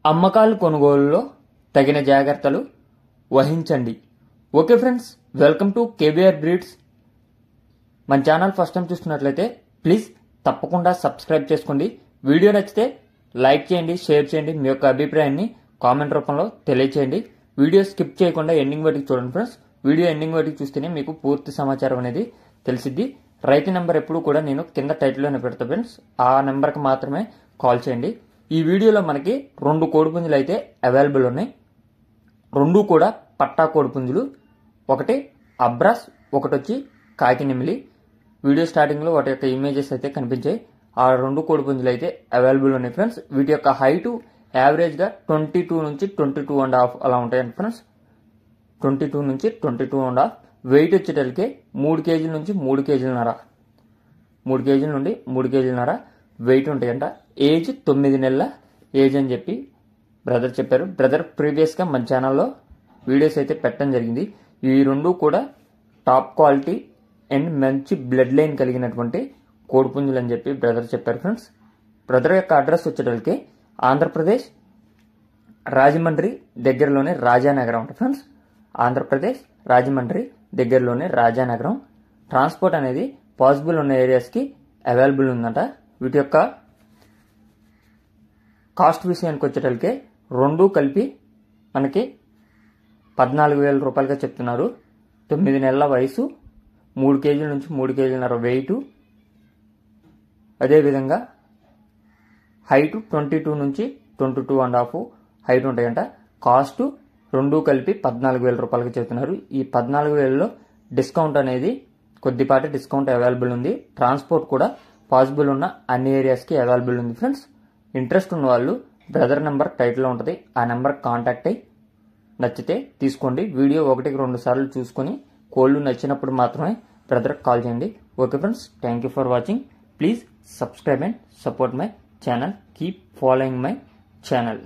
అమ్మకాలు కొనుగోలులో తగిన జాగ్రత్తలు వహించండి. Okay friends, welcome to KBR breeds. మన ఛానల్ ఫస్ట్ టైం చూస్తున్నట్లయితే ప్లీజ్ తప్పకుండా సబ్స్క్రైబ్ చేసుకోండి. వీడియో నచ్చితే లైక్ చేయండి, షేర్ చేయండి, మీ యొక్క అభిప్రాయాన్ని కామెంట్ రూపంలో తెలియచేయండి. వీడియో స్కిప్ చేయకుండా ఎండింగ్ వరకు చూడండి ఫ్రెండ్స్. వీడియో ఎండింగ్ వరకు చూస్తేనే మీకు పూర్తి సమాచారం అనేది తెలిసిద్ది. రైతు నెంబర్ ఎప్పుడు కూడా నేను కింద టైటిల్లోనే పెడతా ఫ్రెండ్స్, ఆ నెంబర్కి మాత్రమే కాల్ చేయండి. ఈ వీడియోలో మనకి 2 కోడిపుంజులు అయితే అవైలబుల్ ఉన్నాయి. 2 కూడా పట్టా కోడిపుంజులు. ఒకటి అబ్రాస్, ఒకటి వచ్చి కాకినెమిలి. వీడియో స్టార్టింగ్లో వాటి యొక్క ఇమేజెస్ అయితే కనిపించాయి. ఆ 2 కోడిపుంజులు అయితే అవైలబుల్ ఉన్నాయి ఫ్రెండ్స్. వీటి యొక్క హైటు యావరేజ్గా 22 నుంచి 22.5 అలా ఉంటాయండి ఫ్రెండ్స్. 22 నుంచి 22.5. వెయిట్ వచ్చేటప్పటికే 3 కేజీల నుంచి 3 కేజీలన్నర, 3 కేజీల నుండి 3 కేజీలన్నర వెయిట్ ఉంటాయంట. ఏజ్ 9 నెలల ఏజ్ అని చెప్పి బ్రదర్ చెప్పారు. బ్రదర్ ప్రీవియస్గా మన ఛానల్లో వీడియోస్ అయితే పెట్టడం జరిగింది. ఈ 2 కూడా టాప్ క్వాలిటీ అండ్ మంచి బ్లడ్ లైన్ కలిగినటువంటి కోడిపుంజులు అని చెప్పి బ్రదర్ చెప్పారు ఫ్రెండ్స్. బ్రదర్ యొక్క అడ్రస్ వచ్చేటప్పటికి ఆంధ్రప్రదేశ్ రాజమండ్రి దగ్గరలోనే రాజానగరం ఉంటుంది ఫ్రెండ్స్. ఆంధ్రప్రదేశ్ రాజమండ్రి దగ్గరలోనే రాజానగరం. ట్రాన్స్పోర్ట్ అనేది పాసిబుల్ ఉన్న ఏరియాస్కి అవైలబుల్ ఉందంట. వీటి యొక్క కాస్ట్ విషయానికి వచ్చేటప్పటికే 2 కలిపి మనకి 14,000 రూపాయలుగా చెప్తున్నారు. 9 నెలల వయసు, 3 కేజీల నుంచి 3 కేజీలన్నర వెయిట్, అదేవిధంగా హైటు 22 నుంచి 22.5 హైట్ ఉంటాయంట. కాస్ట్ 2 కలిపి 14,000 రూపాయలకి చెప్తున్నారు. ఈ 14,000లో డిస్కౌంట్ అనేది కొద్దిపాటి డిస్కౌంట్ అవైలబుల్ ఉంది. ట్రాన్స్పోర్ట్ కూడా పాసిబుల్ ఉన్న అన్ని ఏరియాస్కి అవైలబుల్ ఉంది ఫ్రెండ్స్. ఇంట్రెస్ట్ ఉన్న వాళ్ళు బ్రదర్ నెంబర్ టైటిల్లో ఉంటుంది, ఆ నెంబర్ కాంటాక్ట్ అయ్యి నచ్చితే తీసుకోండి. వీడియో 1-2 సార్లు చూసుకొని కోళ్ళు నచ్చినప్పుడు మాత్రమే బ్రదర్కి కాల్ చేయండి. Okay friends, thank you for watching. Please subscribe and support my channel. Keep following my channel.